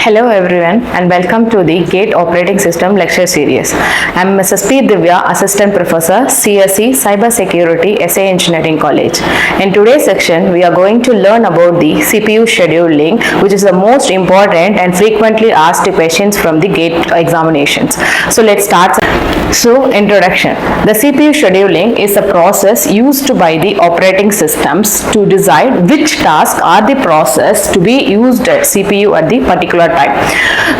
Hello everyone and welcome to the GATE Operating System lecture series. I am Ms.P.DIVYA, Assistant Professor, CSE, Cybersecurity, SA Engineering College. In today's section, we are going to learn about the CPU scheduling, which is the most important and frequently asked questions from the GATE examinations. So let's start. So, introduction. The CPU scheduling is a process used by the operating systems to decide which tasks are the process to be used at CPU at the particular time.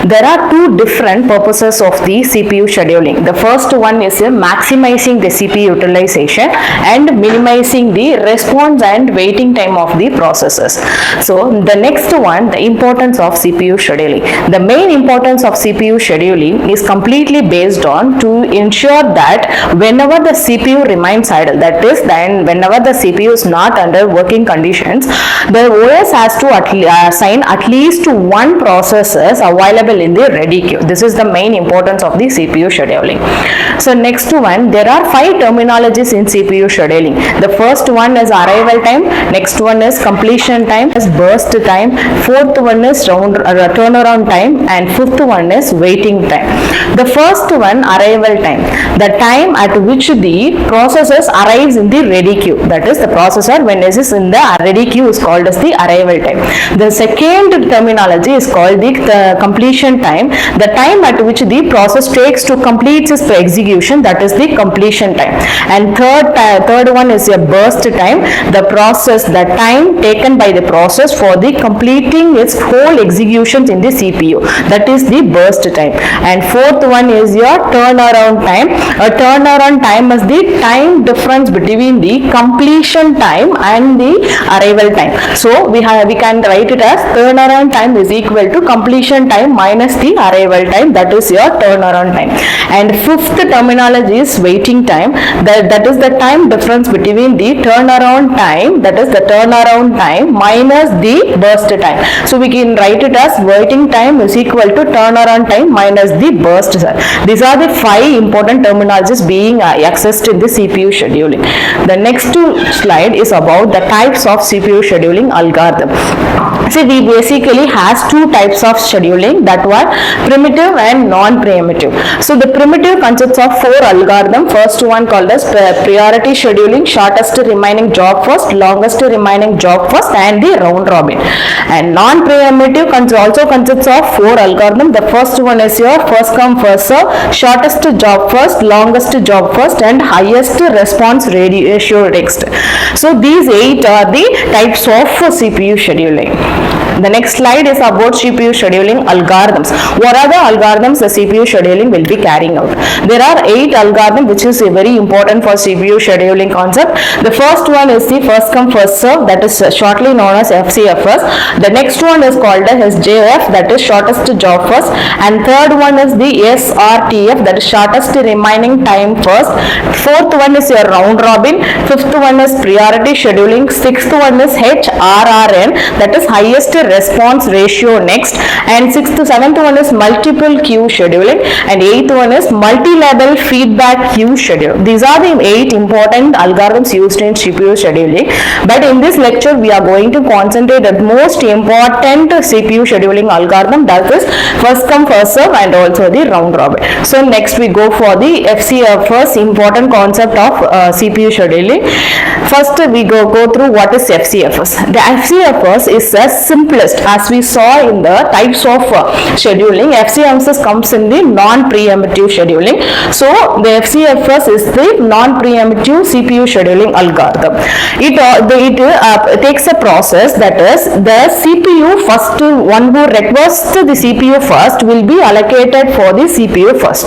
There are two different purposes of the CPU scheduling. The first one is maximizing the CPU utilization and minimizing the response and waiting time of the processes. So, the next one, the importance of CPU scheduling. The main importance of CPU scheduling is completely based on to ensure that whenever the CPU remains idle, that is then whenever the CPU is not under working conditions, the OS has to assign at least one processes available in the ready queue. This is the main importance of the CPU scheduling. So next one, there are 5 terminologies in CPU scheduling. The first one is arrival time, next one is completion time, is burst time, fourth one is turnaround time, and fifth one is waiting time. The first one, arrival time, the time at which the processor arrives in the ready queue. That is, the processor when it is in the ready queue is called as the arrival time. The second terminology is called the completion time, the time at which the process takes to complete its execution, that is the completion time. And third one is a burst time, the time taken by the process for the completing its whole executions in the CPU, that is the burst time. And fourth one is your turnaround time. A turnaround time is the time difference between the completion time and the arrival time. So we can write it as turnaround time is equal to completion time minus the arrival time, that is your turnaround time. And fifth terminology is waiting time, that is the time difference between the turnaround time, that is the turnaround time minus the burst time. So we can write it as waiting time is equal to turnaround time minus the burst time. These are the 5 important terminologies being accessed in the CPU scheduling. The next slide is about the types of CPU scheduling algorithm. See, we basically has 2 types of scheduling, that were primitive and non-primitive. So the primitive consists of 4 algorithms. First one called as priority scheduling, shortest remaining job first, longest remaining job first, and the round robin. And non-primitive also consists of 4 algorithms. The first one is your first come first serve, shortest job first, longest job first, and highest response ratio next. So these 8 are the types of CPU scheduling. The next slide is about CPU scheduling algorithms. What are the algorithms the CPU scheduling will be carrying out? There are 8 algorithms which is very important for CPU scheduling concept. The first one is the first come first serve, that is shortly known as FCFS. The next one is called as SJF, that is shortest job first. And third one is the SRTF, that is shortest remaining time first. Fourth one is your round robin. Fifth one is priority scheduling. Sixth one is HRRN, that is highest response ratio next. And 7th one is multiple queue scheduling, and 8th one is multi-level feedback queue schedule. These are the 8 important algorithms used in CPU scheduling. But in this lecture, we are going to concentrate on most important CPU scheduling algorithm, that is first come first serve and also the round robin. So next we go for the FCFS, important concept of CPU scheduling. First we go through what is FCFS. The FCFS is the simplest, as we saw in the types of scheduling. FCFS comes in the non-preemptive scheduling. So the FCFS is the non-preemptive CPU scheduling algorithm. It takes a process, that is the CPU first, one who requests the CPU first will be allocated for the CPU first.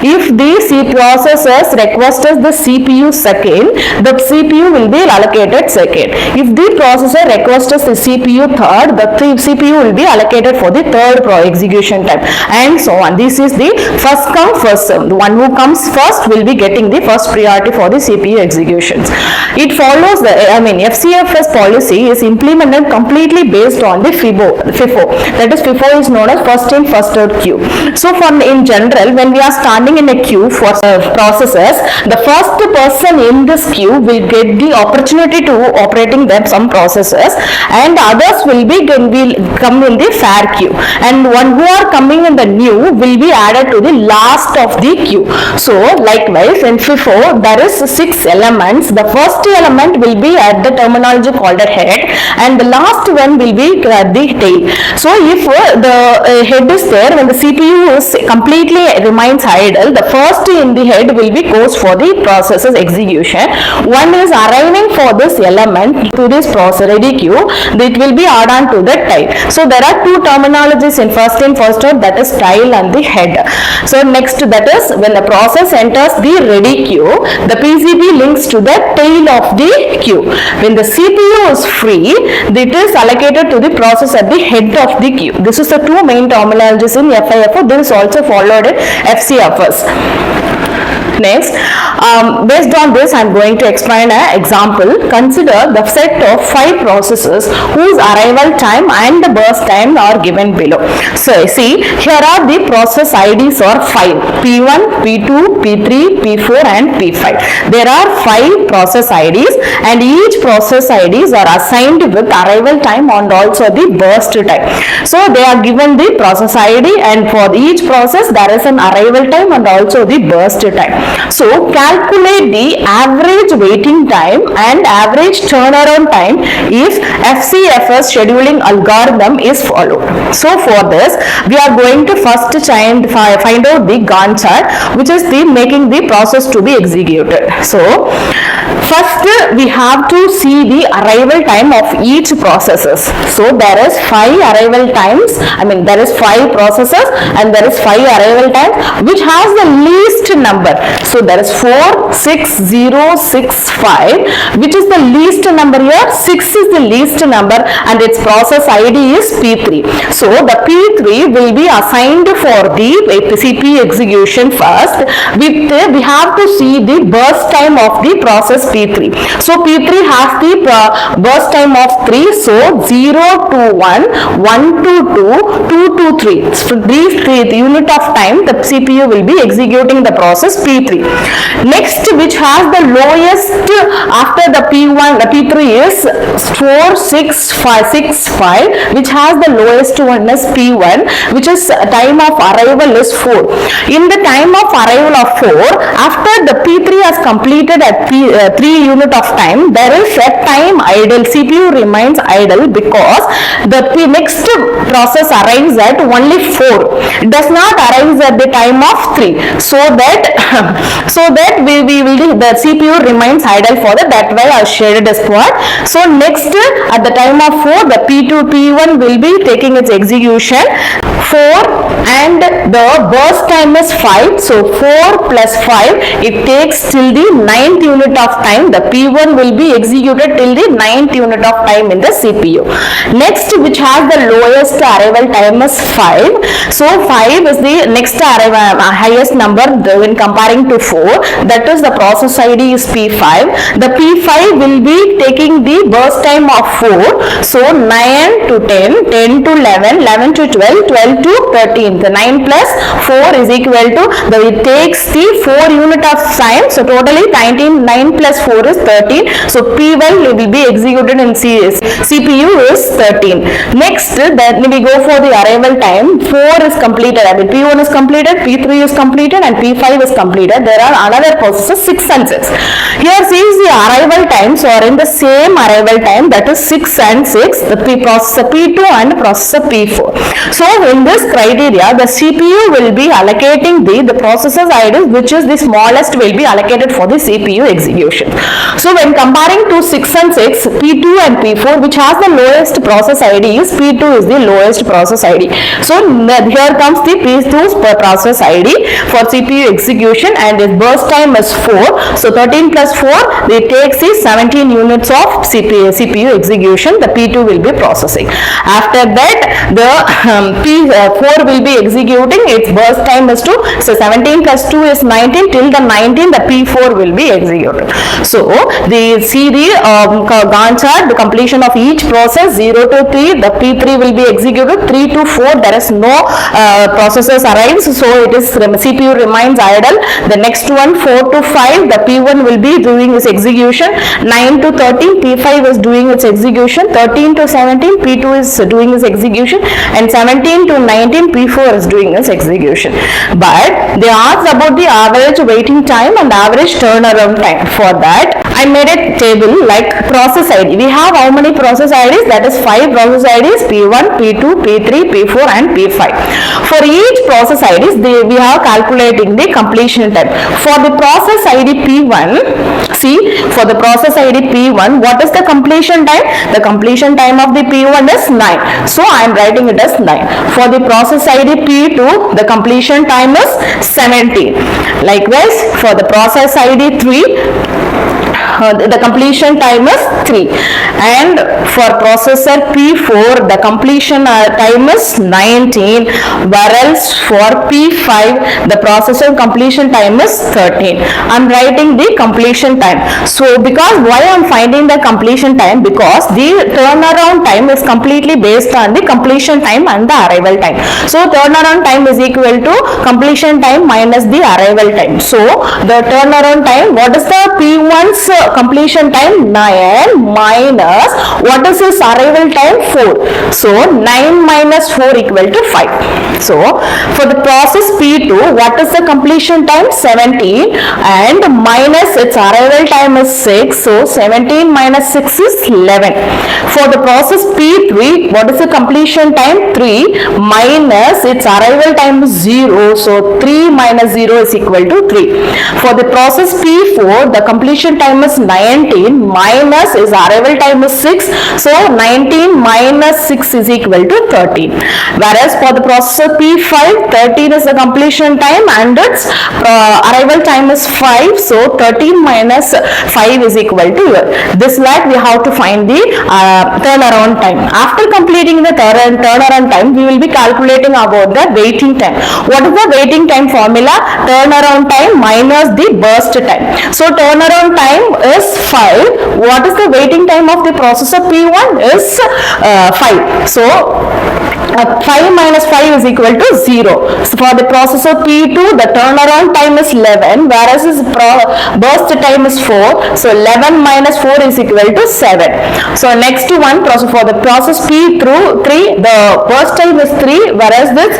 If the processors requests the CPU second, the CPU will be allocated second. If the processor requests the CPU third, the CPU will be allocated for the third execution time, and so on. This is the first come first serve. The one who comes first will be getting the first priority for the CPU executions. It follows the FCFS policy is implemented completely based on the FIFO. That is, FIFO is known as first in first out queue. So in general, when we are standing in a queue for processes, the first person in this queue will get the opportunity to operating them some processes, and others will be will come in the fair queue, and one who are coming in the new will be added to the last of the queue. So likewise in FIFO there is 6 elements. The first element will be at the terminology called a head, and the last one will be at the tail. So if the head is there, when the CPU is completely remains idle, the first in the head will be goes for the process's execution. One is arriving for this element to this process ready queue, it will be added on to the tail. So there are two terminologies in first out, that is tail and the head. So next, that is when the process enters the ready queue, the PCB links to the tail of the queue. When the CPU is free, it is allocated to the process at the head of the queue. This is the two main terminologies in FIFO. This is also followed in FCFS. Next, based on this, I am going to explain an example. Consider the set of 5 processes whose arrival time and the burst time are given below. So, see, here are the process IDs are 5. P1, P2, P3, P4 and P5. There are 5 process IDs, and each process IDs are assigned with arrival time and also the burst time. So, they are given the process ID, and for each process there is an arrival time and also the burst time. So calculate the average waiting time and average turnaround time if FCFS scheduling algorithm is followed. So for this, we are going to first find out the Gantt chart, which is the making the process to be executed. So first we have to see the arrival time of each processes. So there is 5 arrival times, there is 5 processes and there is 5 arrival times which has the least number. So there is 4, 6, 0, 6, 5, which is the least number here. 6 is the least number and its process ID is P3. So the P3 will be assigned for the CPU execution first. We have to see the burst time of the process P3. So P3 has the burst time of 3. So 0 to 1, 1 to 2, 2 to 3. So these 3 unit of time the CPU will be executing the process P3. Next, which has the lowest after the P1, the P3 is 4, 6, 5, which has the lowest one is P1, which is time of arrival is 4. In the time of arrival of 4, after the P3 has completed at 3 unit of time, there is a time idle. CPU remains idle because the next process arrives at only 4. It does not arrive at the time of 3. So that the CPU remains idle for that way I shaded a spot. So next, at the time of 4, the P2, P1 will be taking its execution 4 and the burst time is 5. So 4 plus 5, it takes till the 9th unit of time. The P1 will be executed till the 9th unit of time in the CPU. Next, which has the lowest arrival time is 5. So 5 is the next arrival, highest number when comparing to 4. That is the process ID is P5. The P5 will be taking the burst time of 4. So 9 to 10, 10 to 11, 11 to 12, 12 to 13. The 9 plus 4 is equal to, it takes the 4 unit of time. So totally 19, 9 plus 4 is 13. So P1 will be executed in CPU is 13. Next, then we go for the arrival time. 4 is completed. P1 is completed, P3 is completed and P5 is completed. There are another processes 6 and 6. Here sees the arrival times are in the same arrival time, that is 6 and 6, the processor P2 and processor P4. So in this criteria, the CPU will be allocating the processor's IDs, which is the smallest, will be allocated for the CPU execution. So when comparing to 6 and 6, P2 and P4, which has the lowest process ID is P2 is the lowest process ID. So here comes the P2's process ID for CPU execution and its burst time is 4. So 13 plus 4, it takes the 17 units of CPU execution. The P2 will be processing. After that, the P4 will be executing. Its burst time is 2. So 17 plus 2 is 19. Till the 19, the P4 will be executed. So the Gantt chart, the completion of each process 0 to 3, the P3 will be executed. 3 to 4, there is no processes arrives. So it is CPU remains idle. The next one 4 to 5, the P1 will be doing its execution. 9 to 13, P5 is doing its execution. 13 to 17, P2 is doing its execution, and 17 to 19, P4 is doing its execution. But they asked about the average waiting time and average turnaround time. For that, I made a table like process ID. We have how many process IDs? That is 5 process IDs: P1, P2, P3, P4 and P5. For each process IDs, we are calculating the completion time. For the process ID P1, see, for the process ID P1, what is the completion time? The completion time of the P1 is 9. So I am writing it as 9. For the process ID P2, the completion time is 17. Likewise, for the process ID 3, the completion time is 3, and for processor P4 the completion time is 19, whereas for P5 the processor completion time is 13. I am writing the completion time. So because why I am finding the completion time? Because the turnaround time is completely based on the completion time and the arrival time. So turnaround time is equal to completion time minus the arrival time. So the turnaround time, what is the P1's completion time? 9 minus what is his arrival time? 4. So 9 minus 4 equal to 5. So for the process P2, what is the completion time? 17, and minus its arrival time is 6. So 17 minus 6 is 11. For the process P3, what is the completion time? 3, minus its arrival time is 0. So 3 minus 0 is equal to 3. For the process P4, the completion time is 19, minus its arrival time is 6. So 19 minus 6 is equal to 13. Whereas for the processor P5, 13 is the completion time and its arrival time is 5. So 13 minus 5 is equal to this. Like we have to find the turnaround time. After completing the turnaround time, we will be calculating about the waiting time. What is the waiting time formula? Turnaround time minus the burst time. So turnaround time is 5. What is the waiting time of the processor P1? Is 5. So 5 minus 5 is equal to 0. So for the processor P2, the turnaround time is 11, whereas its burst time is 4. So 11 minus 4 is equal to 7. So next one, for the process P3, the burst time is 3, whereas this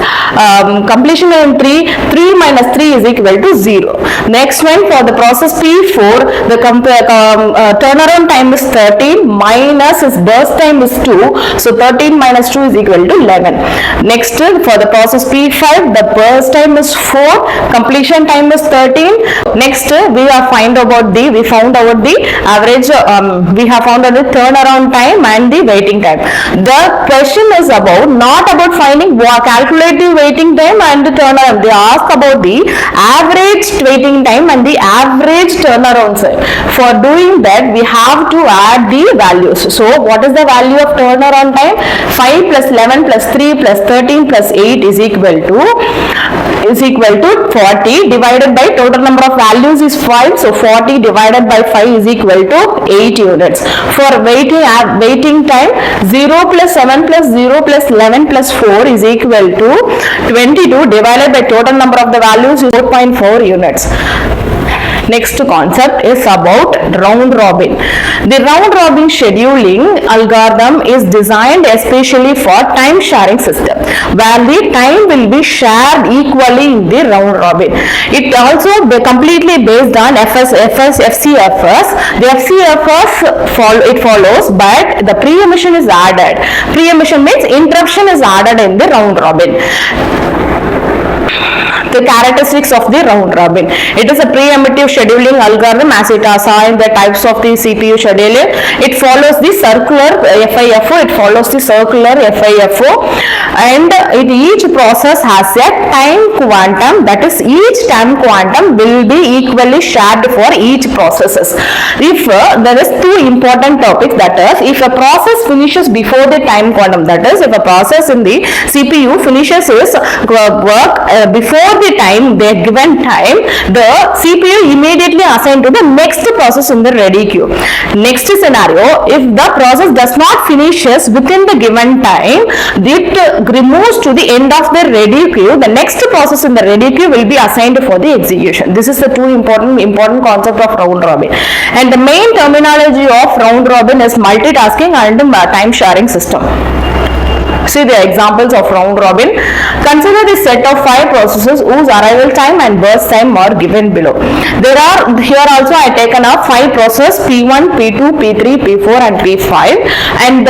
completion time 3 minus 3 is equal to 0. Next one, for the process P4, the turnaround time is 13, minus its burst time is 2. So 13 minus 2 is equal to 11. Next, for the process P5, the burst time is 4, completion time is 13. Next, we have found out the average, we have found out the turnaround time and the waiting time. The question is not about finding calculating waiting time and the turnaround. They ask about the average waiting time and the average turnaround time. For doing that, we have to add the values. So what is the value of turnaround time? 5 plus 11 plus 3 plus 13 plus 8 is equal to 40, divided by total number of values is 5. So 40 divided by 5 is equal to 8 units. For waiting time, 0 plus 7 plus 0 plus 11 plus 4 is equal to 22, divided by total number of the values is 4.4 units. Next concept is about round robin. The round robin scheduling algorithm is designed especially for time sharing system, where the time will be shared equally in the round robin. It also completely based on FCFS. The FCFS follows, but the pre-emission is added. Pre-emission means interruption is added in the round robin. The characteristics of the round robin. It is a preemptive scheduling algorithm as it assigns the types of the CPU scheduler. It follows the circular FIFO. It follows the circular FIFO, and each process has a time quantum. That is, each time quantum will be equally shared for each processes. If there is two important topics, that is, if a process finishes before the time quantum, that is, if a process in the CPU finishes its work before the time, their given time, the CPU immediately assigned to the next process in the ready queue. Next scenario, if the process does not finishes within the given time, it removes to the end of the ready queue. The next process in the ready queue will be assigned for the execution. This is the two important concept of round robin. And the main terminology of round robin is multitasking and time sharing system. See the examples of round robin. Consider the set of 5 processes whose arrival time and burst time are given below. There are here also I taken up 5 processes P1, P2, P3, P4 and P5 and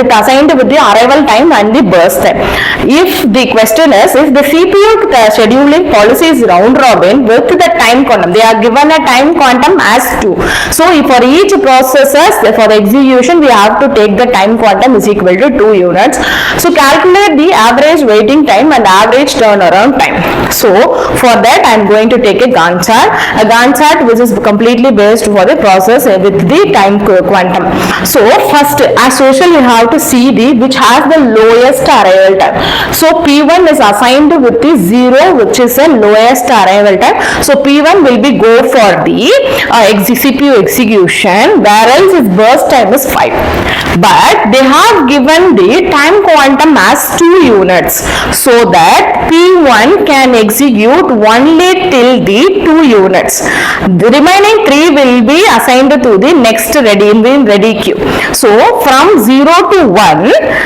it assigned with the arrival time and the burst time. If the question is, if the CPU scheduling policy is round robin with the time quantum, they are given a time quantum as 2. So for each processes for the execution we have to take the time quantum is equal to 2 units. So calculate the average waiting time and average turnaround time. So for that I am going to take a Gantt chart which is completely based for the process with the time quantum. So first as usual you have to see which has the lowest arrival time. So P1 is assigned with the 0 which is the lowest arrival time. So P1 will be go for the CPU execution, whereas its burst time is 5. But they have given the time quantum as 2 units so that P1 can execute only till the 2 units. The remaining 3 will be assigned to the next ready queue. So from 0 to 1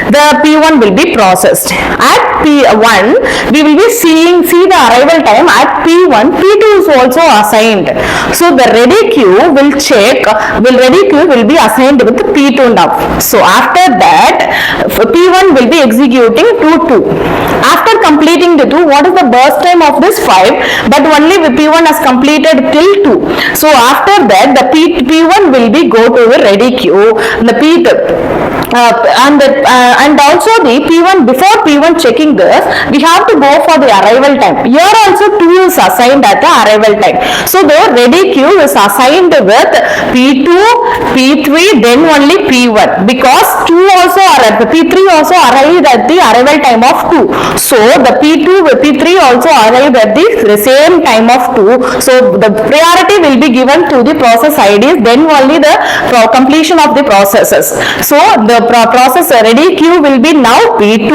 the P1 will be processed. At P1 we will be see the arrival time at P1. P2 is also assigned. So the ready queue will be assigned with P2 now. So after that P1 will be executing to 2. After completing the 2, what is the burst time of this 5? But only P1 has completed till 2. So after that the P1 will be go to the ready queue. The P2 and also the P1, before P1 checking this, we have to go for the arrival time. Here also 2 is assigned at the arrival time. So the ready queue is assigned with P2, P3, then only P1 because P3 also arrived at the arrival time of 2. So the P2 with P3 also arrived at the same time of 2. So the priority will be given to the process IDs, then only the completion of the processes. So the process ready queue will be now P2,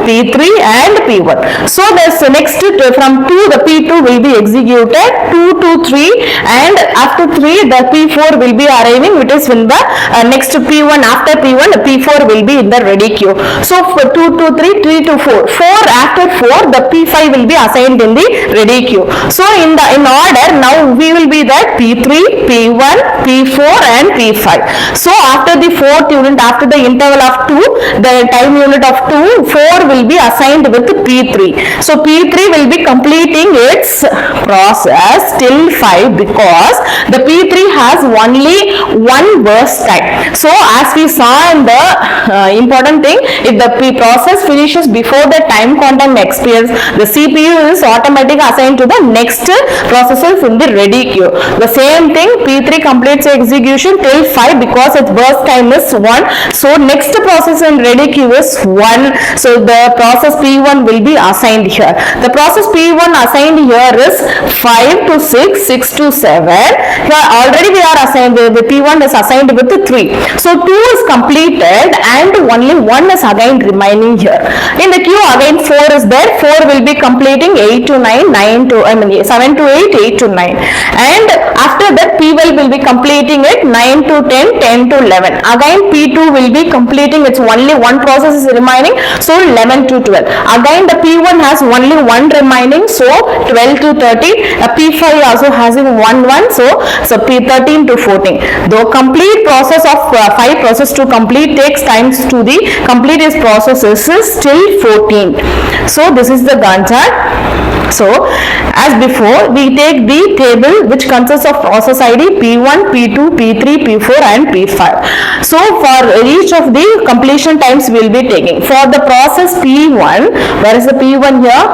P3 and P1. So this next from 2 the P2 will be executed, 2 to 3 and after 3 the P4 will be arriving, it is in the next P1. After P1 the P4 will be in the ready queue. So for 2 to 3, 3 to 4, after 4 the P5 will be assigned in the ready queue. So in order now we will be that P3, P1, P4 and P5. So after the 4th unit, after the interval of 2, the time unit of 2, 4 will be assigned with P3. So P3 will be completing its process till 5 because the P3 has only one burst time. So as we saw in the important thing, if the process finishes before the time quantum expires, the CPU is automatically assigned to the next processes in the ready queue. The same thing, P3 completes execution till 5 because its burst time is 1. So next process in ready queue is 1. So the process P1 will be assigned here. The process P1 assigned here is 5 to 6, 6 to 7. Here already we are assigned, the P1 is assigned with 3. So 2 is completed and only 1 is again remaining here. In the queue again 4 is there. 4 will be completing 8 to 9, 7 to 8, 8 to 9. And after that P1 will be completing it 9 to 10, 10 to 11. Again P2 will be completing, it's only one process is remaining, so 11 to 12. Again the P1 has only one remaining, so 12 to 13. P5 also has 1, so P13 to 14. The complete process of 5 process to complete takes times to the complete its processes is still 14. So this is the Gantt chart. So as before we take the table which consists of process ID P1, P2, P3, P4 and P5. So for each of the completion times we will be taking. For the process P1, where is the P1 here?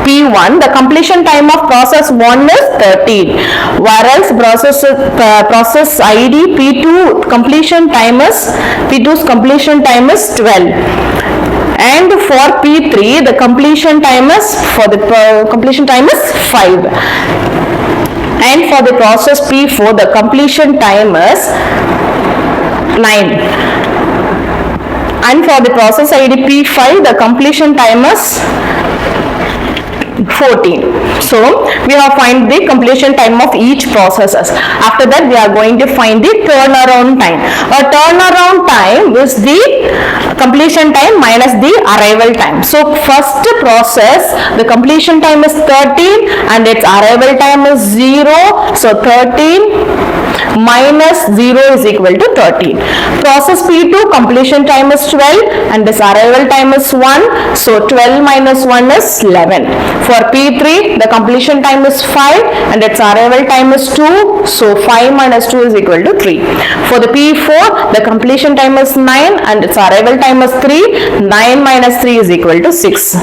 P1, the completion time of process 1 is 13, whereas process ID P2 completion time is 12. and for P3 the completion time is 5, and for the process P4 the completion time is 9, and for the process ID P5 the completion time is 14. So we have find the completion time of each processes. After that we are going to find the turnaround time. A turnaround time is the completion time minus the arrival time. So first process the completion time is 13 and its arrival time is 0. So 13 minus 0 is equal to 13. Process P2 completion time is 12 and this arrival time is 1. So 12 minus 1 is 11. For P3 the completion time is 5 and its arrival time is 2. So 5 minus 2 is equal to 3. For the P4 the completion time is 9 and its arrival time is 3. 9 minus 3 is equal to 6.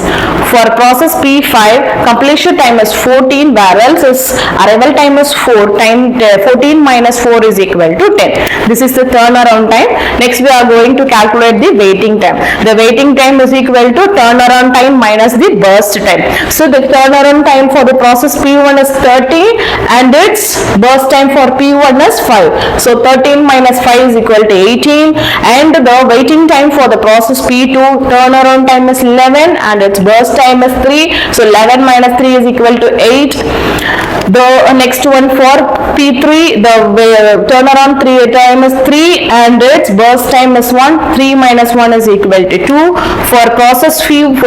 For process P5 completion time is 14 whereas its arrival time is 4. 14 minus 4 is equal to 10. This is the turnaround time. Next we are going to calculate the waiting time. The waiting time is equal to turnaround time minus the burst time. So the turnaround time for the process P1 is 30 and its burst time for P1 is 5. So 13 minus 5 is equal to 18 and the waiting time for the process P2 turnaround time is 11 and its burst time is 3. So 11 minus 3 is equal to 8. The next one for P3 the turnaround time is 3 and its burst time is 1. 3 minus 1 is equal to 2. For process P4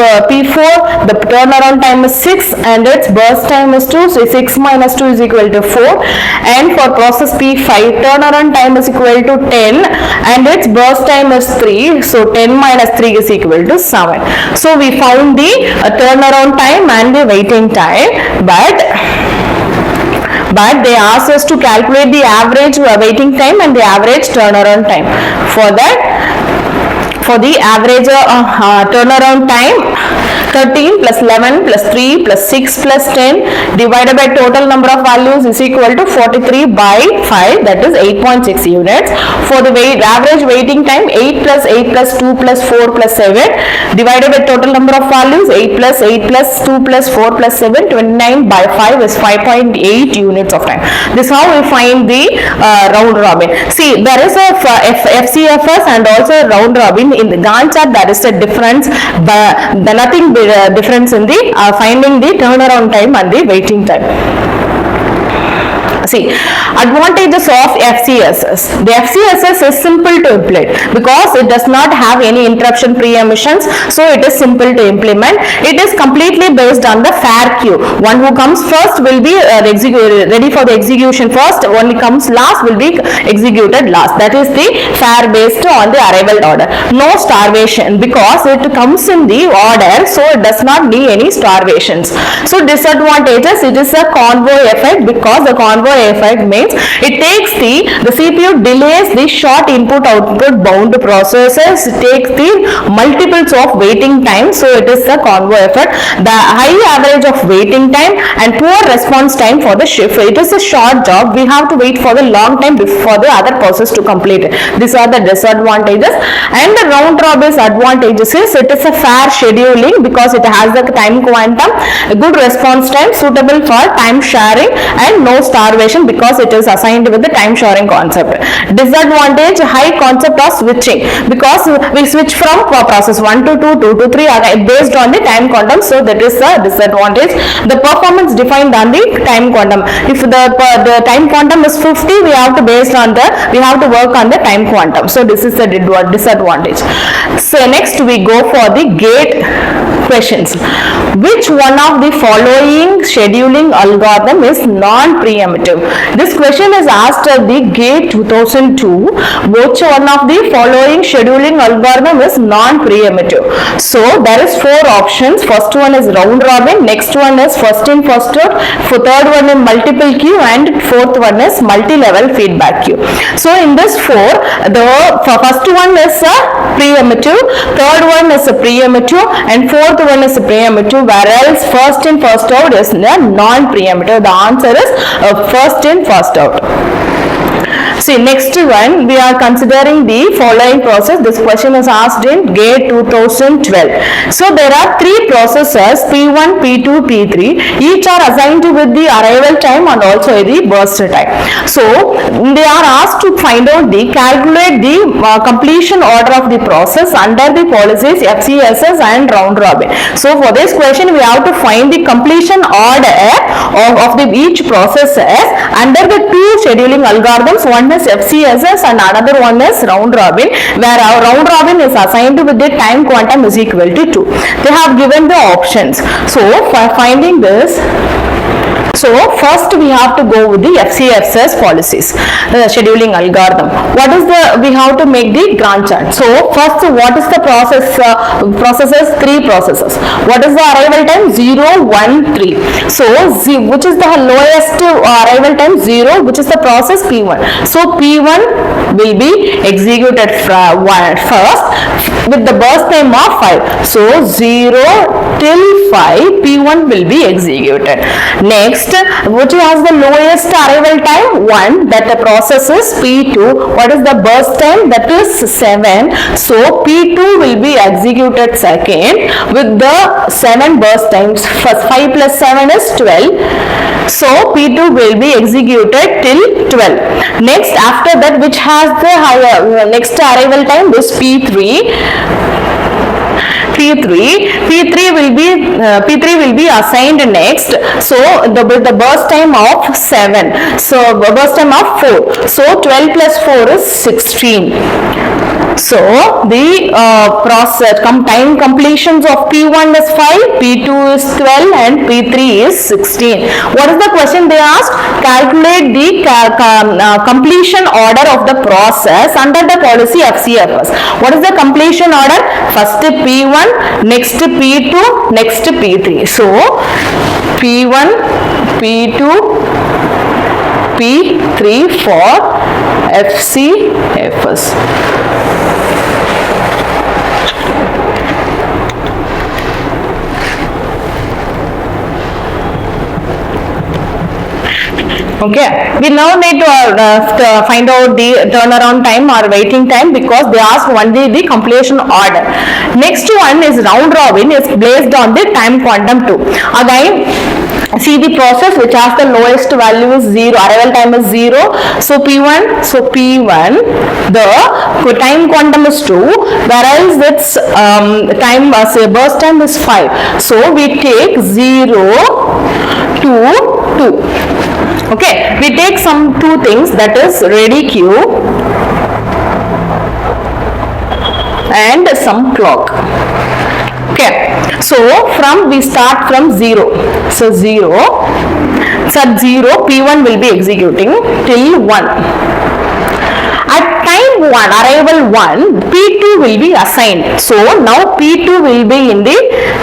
the turnaround time is 6 and its burst time is 2. So 6 minus 2 is equal to 4. And for process P5 turnaround time is equal to 10 and its burst time is 3. So 10 minus 3 is equal to 7. So we found the turnaround time and the waiting time, but they asked us to calculate the average waiting time and the average turnaround time. For the average turnaround time 13 plus 11 plus 3 plus 6 plus 10 divided by total number of values is equal to 43 by 5, that is 8.6 units. For the average waiting time 8 plus 8 plus 2 plus 4 plus 7 divided by total number of values 8 plus 8 plus 2 plus 4 plus 7, 29 by 5 is 5.8 units of time. This is how we find the round robin. See, there is a FCFS and also round robin. In the Gantt chart there is a difference, but nothing difference in the finding the turnaround time and the waiting time. See, advantages of FCSS. The FCSS is simple to implement because it does not have any interruption pre-emissions, so it is simple to implement. It is completely based on the fair queue. One who comes first will be ready for the execution first, one who comes last will be executed last. That is the fair based on the arrival order. No starvation because it comes in the order, so it does not need any starvations. So disadvantages, it is a convoy effect because the convoy effect means it takes the CPU delays the short input output bound processes, it takes the multiples of waiting time, so it is the convoy effect. The high average of waiting time and poor response time for the shift. It is a short job, we have to wait for the long time before the other process to complete it. These are the disadvantages. And the round robin advantages is it is a fair scheduling because it has the time quantum, a good response time, suitable for time sharing, and no starvation because it is assigned with the time sharing concept. Disadvantage, high concept of switching because we switch from process 1 to 2, 2 to 3 based on the time quantum, so that is a disadvantage. The performance defined on the time quantum. If the time quantum is 50, we have to work on the time quantum. So this is the disadvantage. So next we go for the gate questions. Which one of the following scheduling algorithm is non-preemptive? This question is asked at the GATE 2002. Which one of the following scheduling algorithm is non-preemptive? So there is 4 options. First one is round robin, next one is first in first out, third one is multiple queue, and fourth one is multi-level feedback queue. So in this 4, the first one is a preemptive, third one is a preemptive, and fourth one is a preemptive, whereas first in first out is non-preemptive. The answer is first in first out. See, next one we are considering the following process. This question is asked in GATE 2012. So there are three processes P1, P2, P3. Each are assigned with the arrival time and also the burst time. So they are asked to find out calculate the completion order of the process under the policies FCSS and round robin. So for this question we have to find the completion order of each processes under the two scheduling algorithms. One is FCSS and another one is round robin, where our round robin is assigned with the time quantum is equal to 2. They have given the options. So for finding this, so first we have to go with the FCSS policies, the scheduling algorithm. What is we have to make the Gantt chart. So first, what is the processes? Three processes. What is the arrival time? 0, 1, 3. So which is the lowest arrival time? 0, which is the process P1. So P1 will be executed first with the burst time of 5. So 0 till 5 P1 will be executed. Next, which has the lowest arrival time? 1. That the process is P2. What is the burst time? That is 7. So P2 will be executed second with the 7 burst times. First 5 plus 7 is 12. So P2 will be executed till 12. Next, after that, which has the higher next arrival time is P3 will be assigned next. So the burst time of 7. So burst time of 4. So 12 plus 4 is 16. So the process time completions of P1 is 5, P2 is 12 and P3 is 16. What is the question they asked? Calculate the completion order of the process under the policy FCFS. What is the completion order? First P1, next P2, next P3. So P1, P2, P3 for FCFS. Okay, we now need to find out the turnaround time or waiting time, because they ask only the completion order. Next one is round robin, is based on the time quantum 2. Again, see the process which has the lowest value is 0, arrival time is 0. So P1, the time quantum is 2, whereas its burst time is 5. So we take 0 to 2. Okay, we take some two things, that is ready queue and some clock. Okay, so we start from 0. So 0, at 0 P1 will be executing till 1. At time 1, arrival 1, P2 will be assigned. So now P2 will be in the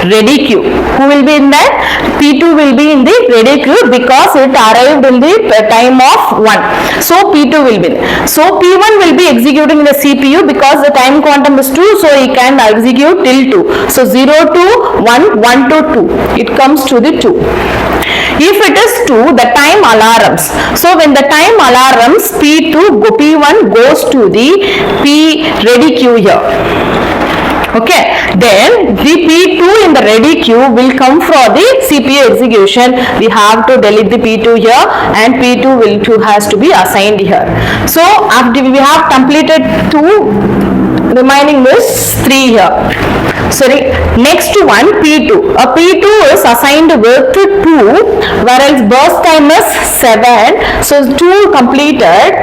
ready queue. Who will be in that? P2 will be in the ready queue because it arrived in the time of 1. So P2 will be there. So P1 will be executing in the CPU because the time quantum is 2. So he can execute till 2. So 0 to 1, 1 to 2. It comes to the 2. If it is 2, the time alarms. So when the time alarms, P1 goes to the P ready queue here. Okay, then the P2 in the ready queue will come for the CPU execution. We have to delete the P2 here and P2 has to be assigned here. So after we have completed 2, remaining is 3 here. Sorry, next one P2. P2 is assigned with 2, whereas burst time is 7. So 2 completed,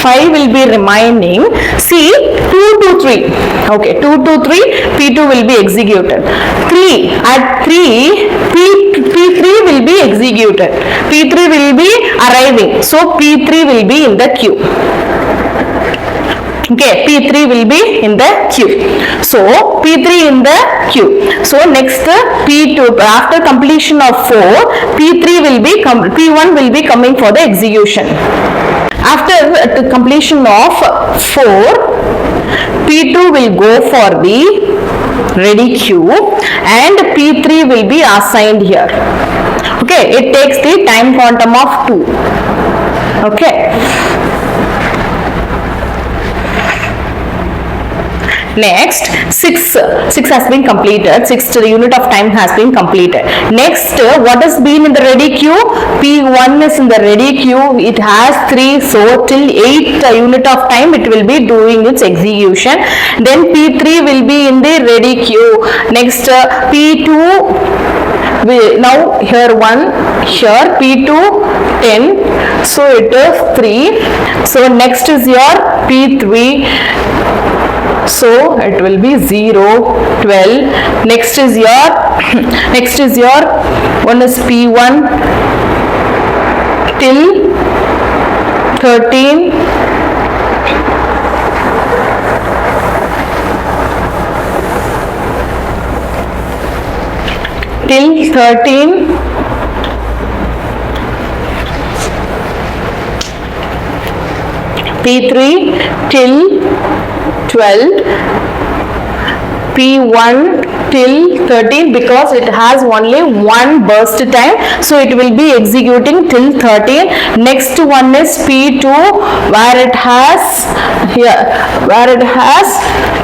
5 will be remaining. See, 2 to 3. Okay, 2 to 3, P2 will be executed. 3, at 3, P3 will be executed. P3 will be arriving. So P3 will be in the queue. Okay, P3 will be in the queue. So P3 in the queue. So next P2, after completion of 4, P1 will be coming for the execution. After the completion of 4, P2 will go for the ready queue and P3 will be assigned here. Okay, it takes the time quantum of 2. Okay. Next, 6 has been completed. 6th unit of time has been completed. Next, what has been in the ready queue? P1 is in the ready queue. It has 3, so till 8th unit of time it will be doing its execution. Then P3 will be in the ready queue. Next, P2, now here 1, here P2 10, so it is 3. So next is your P3, so it will be 0, 12. Next is your one is P1 till 13. Till 13. P3 till 12. P1 till 13, because it has only one burst time, so it will be executing till 13. Next one is P2, where it has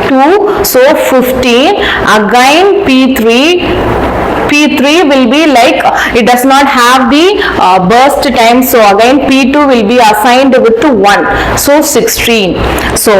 2, so 15. Again P3 will be like it does not have the burst time, so again P2 will be assigned with 1, so 16. So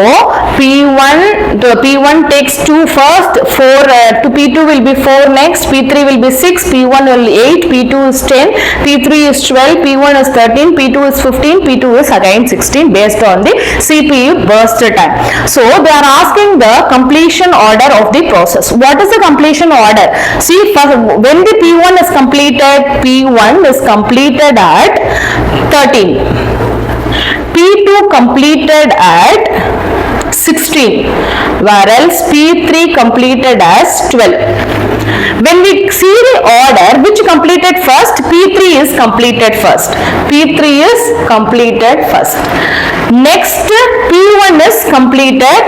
P1 takes 2 first, 4 to P2 will be 4 next, P3 will be 6, P1 will be 8, P2 is 10, P3 is 12, P1 is 13, P2 is 15, P2 is again 16 based on the CPU burst time. So they are asking the completion order of the process. What is the completion order? See, first, when the P1 is completed, P1 is completed at 13. P2 completed at 16, whereas P3 completed as 12. When we see the order, which completed first? P3 is completed first. P3 is completed first. Next, P1 is completed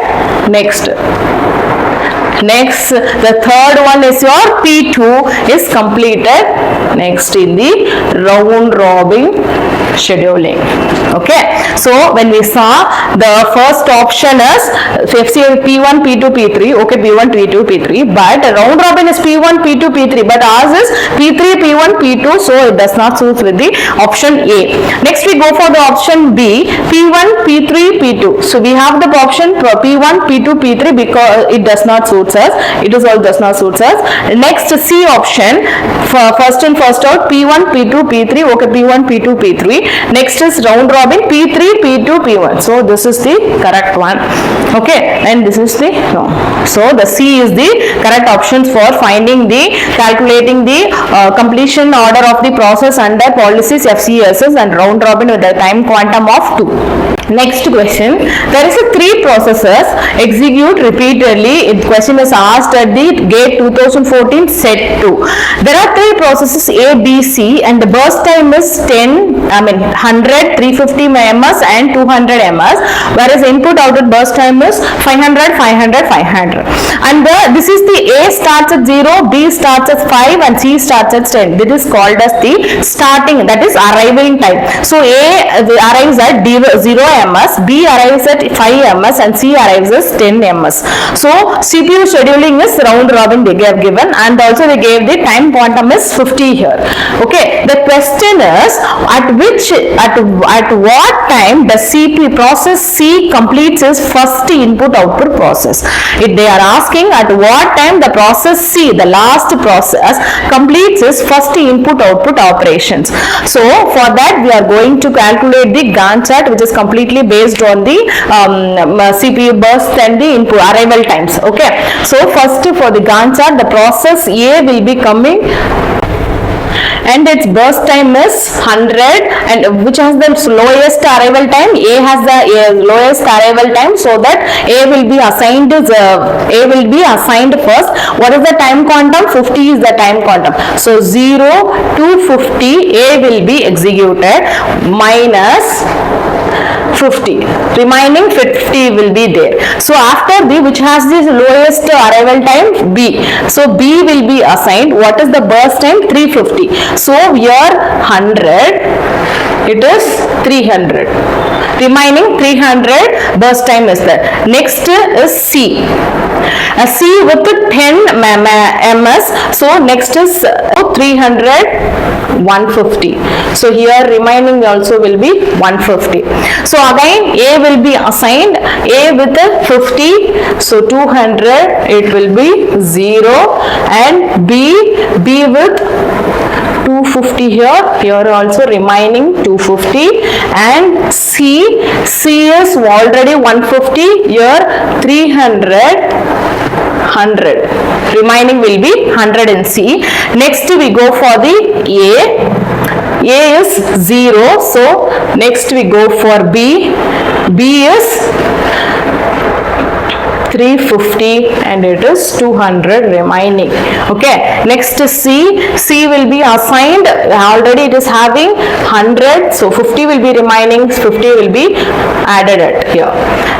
next. Next, the third one is your P2 is completed next in the round robin scheduling. Okay, so when we saw the first option is FCA P1, P2, P3, okay, P1, P2, P3, but round robin is P1, P2, P3, but ours is P3, P1, P2, so it does not suit with the option A. Next we go for the option B, P1, P3, P2. So we have the option P1, P2, P3 because it does not suit us. It is all does not suit us. Next C option, for first in first out, P1, P2, P3, okay, P1, P2, P3. Next is round robin, P3, P2, P1. So this is the correct one. Okay, and this is the no. So the C is the correct options for finding the calculating the completion order of the process under policies FCSS and round robin with the time quantum of 2. Next question, there is a 3 processes execute repeatedly. The question is asked at the gate 2014 set 2. There are 3 processes A, B, C, and the burst time is 100, 350 ms and 200 ms, whereas input output burst time is 500, 500, 500. And this is the A starts at 0, B starts at 5, and C starts at 10. This is called as the starting, that is arriving time. So A arrives at 0 ms, B arrives at 5 ms, and C arrives as 10 ms. So CPU scheduling is round robin they have given, and also they gave the time quantum is 50 here. Okay, the question is at what time the CPU process C completes its first input output process. If they are asking at what time the process C, the last process, completes its first input output operations. So for that we are going to calculate the Gantt chart, which is completely based on the CPU burst and the input arrival times. Okay, so first for the Gantt chart, the process A will be coming and its burst time is 100, and which has the lowest arrival time? A has the lowest arrival time, so that A will be assigned first. What is the time quantum? 50 is the time quantum. So 0 to 50 A will be executed minus 50, remaining 50 will be there. So after B, which has the lowest arrival time? B. So B will be assigned. What is the burst time? 350. So here 100, it is 300. Remaining 300 burst time is there. Next is C. C with 10 ms. So next is 300, 150. So here remaining also will be 150. So again A will be assigned, A with 50, so 200 it will be 0, and B with 250 here also remaining 250, and C is already 150, here 300, 100, remaining will be 100 in C. Next we go for the A is 0, so next we go for B is 350 and it is 200 remaining. Okay, next C will be assigned, already it is having 100, so 50 will be remaining, 50 will be added at here,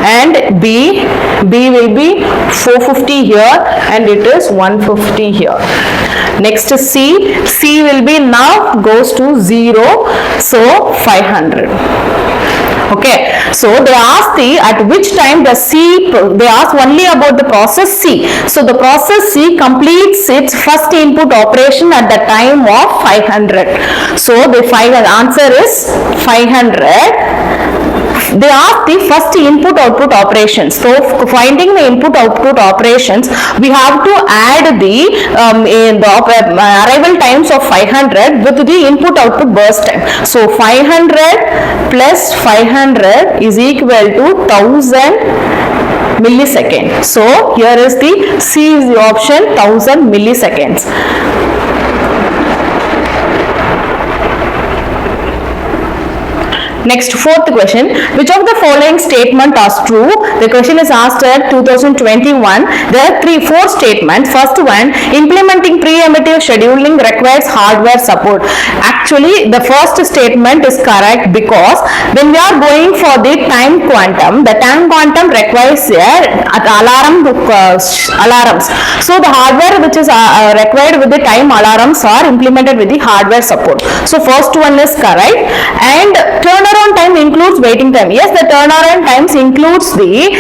and B will be 450 here and it is 150 here. Next C will be now goes to 0, so 500. Okay, so they ask at which time the they ask only about the process C. So the process C completes its first input operation at the time of 500. So the answer is 500. They ask the first input output operations. So finding the input output operations, we have to add the arrival times of 500 with the input output burst time. So 500 plus 500 is equal to 1000 milliseconds. So here is the C is the option, 1000 milliseconds. Next, fourth question, which of the following statement is true? The question is asked at 2021. There are four statements. First one, implementing preemptive scheduling requires hardware support. Actually, the first statement is correct because when we are going for the time quantum requires alarms. So the hardware which is required with the time alarms are implemented with the hardware support. So first one is correct. And turnaround time includes waiting time. Yes, the turnaround times includes the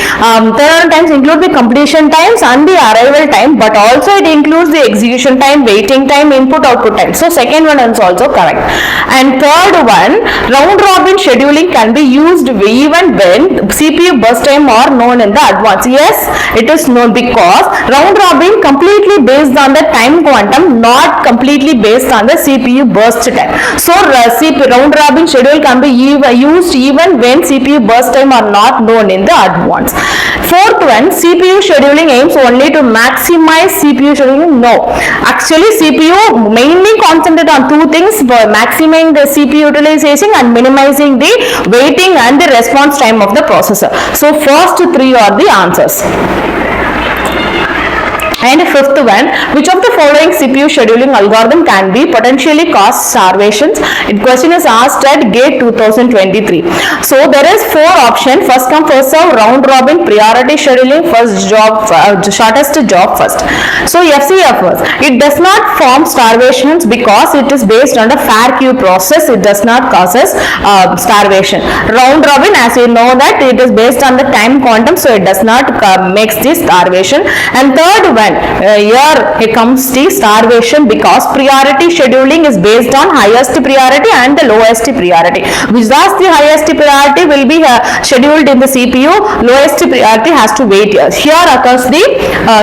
completion times and the arrival time, but also it includes the execution time, waiting time, input output time. So second one is also correct. And third one, round robin scheduling can be used even when CPU burst time are known in the advance. Yes, it is known because round robin completely based on the time quantum, not completely based on the CPU burst time. So round robin schedule can be used even when CPU burst time are not known in the advance. Fourth one, CPU scheduling aims only to maximize CPU scheduling. No, actually CPU mainly concentrate on two things: maximizing the CPU utilization and minimizing the waiting and the response time of the processor. So first three are the answers. And fifth one, which of the following CPU scheduling algorithm can be potentially cause starvations? The question is asked at GATE 2023. So there is four options: first come first serve, round robin, priority scheduling, shortest job first. So FCFS, it does not form starvations because it is based on the fair queue process. It does not causes starvation. Round robin, as you know that it is based on the time quantum, so it does not makes the starvation. And third one, here comes the starvation because priority scheduling is based on highest priority and the lowest priority. Which thus the highest priority will be scheduled in the CPU, lowest priority has to wait here. Here occurs the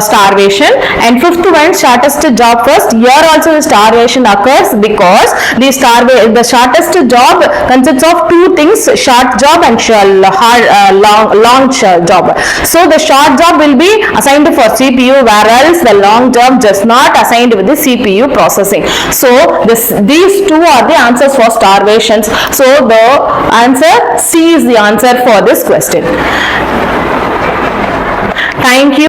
starvation. And fifth one, shortest job first. Here also the starvation occurs because the shortest job consists of two things: short job and long job. So the short job will be assigned for CPU, whereas the long job just not assigned with the CPU processing. So these two are the answers for starvations. So the answer C is the answer for this question. Thank you.